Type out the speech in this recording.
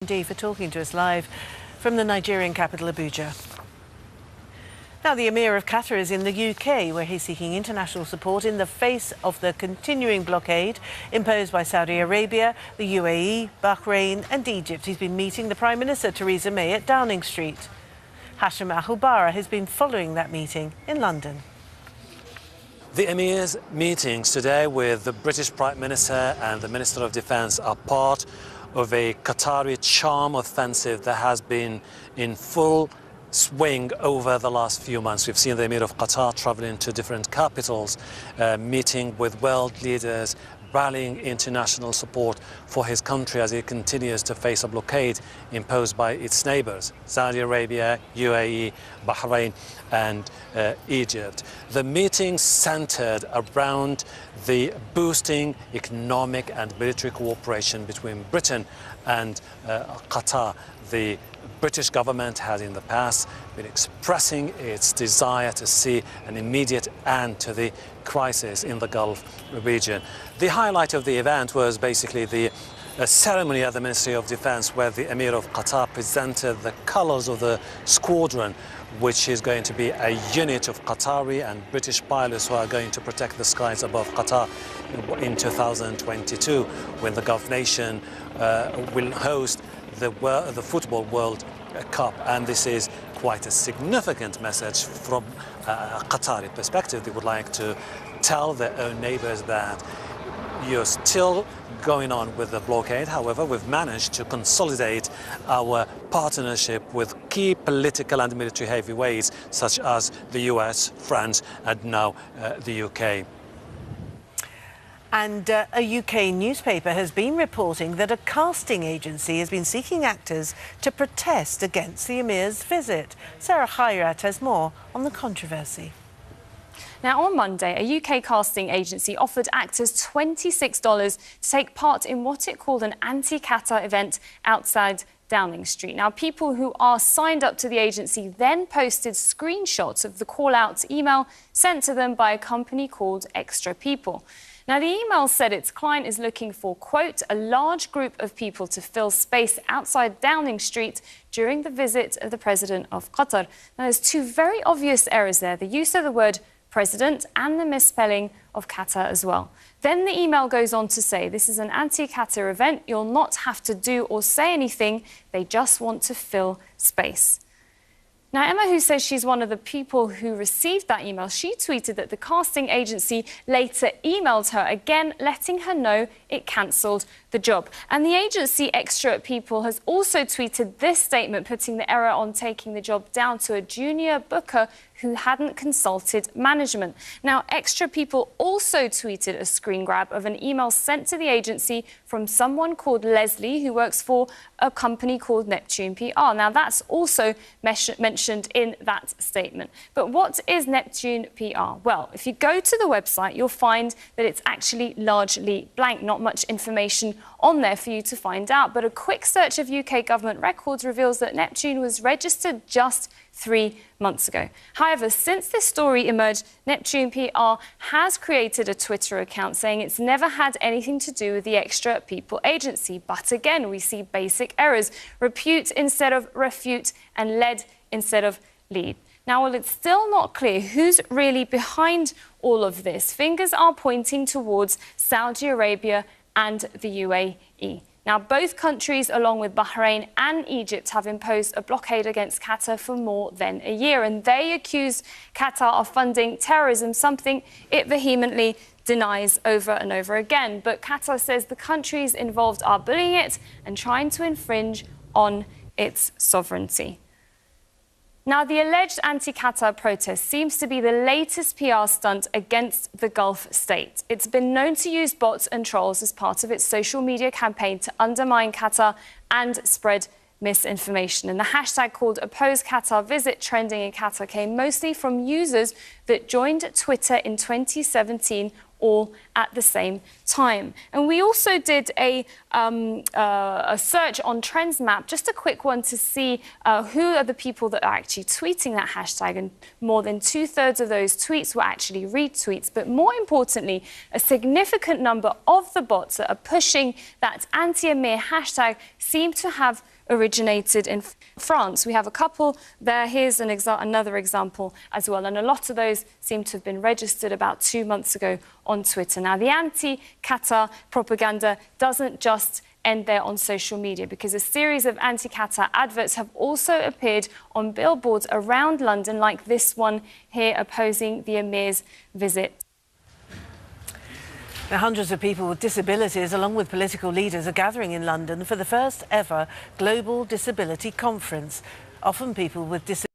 Indeed, for talking to us live from the Nigerian capital, Abuja. Now, the Emir of Qatar is in the UK, where he's seeking international support in the face of the continuing blockade imposed by Saudi Arabia, the UAE, Bahrain and Egypt. He's been meeting the Prime Minister, Theresa May, at Downing Street. Hashim Ahubara has been following that meeting in London. The Emir's meetings today with the British Prime Minister and the Minister of Defence are part of a Qatari charm offensive that has been in full swing over the last few months. We've seen the Emir of Qatar travelling to different capitals, meeting with world leaders, rallying international support for his country as he continues to face a blockade imposed by its neighbours, Saudi Arabia, UAE, Bahrain and Egypt. The meeting centred around the boosting economic and military cooperation between Britain and Qatar. The British government has in the past been expressing its desire to see an immediate end to the crisis in the Gulf region. The highlight of the event was basically the ceremony at the Ministry of Defence, where the Emir of Qatar presented the colours of the squadron, which is going to be a unit of Qatari and British pilots who are going to protect the skies above Qatar in 2022, when the Gulf nation will host the Football World Cup. And this is quite a significant message from a Qatari perspective. They would like to tell their own neighbours that you're still going on with the blockade. However, we've managed to consolidate our partnership with key political and military heavyweights such as the US, France and now the UK. And a UK newspaper has been reporting that a casting agency has been seeking actors to protest against the Emir's visit. Sarah Khairat has more on the controversy. Now, on Monday, a UK casting agency offered actors $26 to take part in what it called an anti-Qatar event outside Downing Street. Now, people who are signed up to the agency then posted screenshots of the call-out email sent to them by a company called Extra People. Now, the email said its client is looking for, quote, a large group of people to fill space outside Downing Street during the visit of the President of Qatar. Now, there's two very obvious errors there: the use of the word President and the misspelling of Qatar as well. Then the email goes on to say, this is an anti-Qatar event. You'll not have to do or say anything. They just want to fill space. Now, Emma, who says she's one of the people who received that email, she tweeted that the casting agency later emailed her again, letting her know it cancelled the job. And the agency Extra People has also tweeted this statement, putting the error on taking the job down to a junior booker who hadn't consulted management. Now, Extra People also tweeted a screen grab of an email sent to the agency from someone called Leslie, who works for a company called Neptune PR. Now, that's also mentioned in that statement. But what is Neptune PR? Well, if you go to the website, you'll find that it's actually largely blank, not much information on there for you to find out. But a quick search of UK government records reveals that Neptune was registered just 3 months ago. However, since this story emerged, Neptune PR has created a Twitter account saying it's never had anything to do with the Extra People agency. But again, we see basic errors: repute instead of refute and led instead of lead. Now, while it's still not clear who's really behind all of this, fingers are pointing towards Saudi Arabia and the UAE. Now, both countries, along with Bahrain and Egypt, have imposed a blockade against Qatar for more than a year, and they accuse Qatar of funding terrorism, something it vehemently denies over and over again. But Qatar says the countries involved are bullying it and trying to infringe on its sovereignty. Now, the alleged anti-Qatar protest seems to be the latest PR stunt against the Gulf state. It's been known to use bots and trolls as part of its social media campaign to undermine Qatar and spread misinformation. And the hashtag called Oppose Qatar Visit trending in Qatar came mostly from users that joined Twitter in 2017 all at the same time. And we also did a search on Trends Map, just a quick one to see who are the people that are actually tweeting that hashtag, and more than 2/3 of those tweets were actually retweets. But more importantly, a significant number of the bots that are pushing that anti-Emir hashtag seem to have originated in France. We have a couple there. Here's another example as well. And a lot of those seem to have been registered about 2 months ago on Twitter. Now, the anti-Qatar propaganda doesn't just end there on social media, because a series of anti-Qatar adverts have also appeared on billboards around London, like this one here opposing the Emir's visit. Now, hundreds of people with disabilities, along with political leaders, are gathering in London for the first ever Global Disability Conference. Often people with disabilities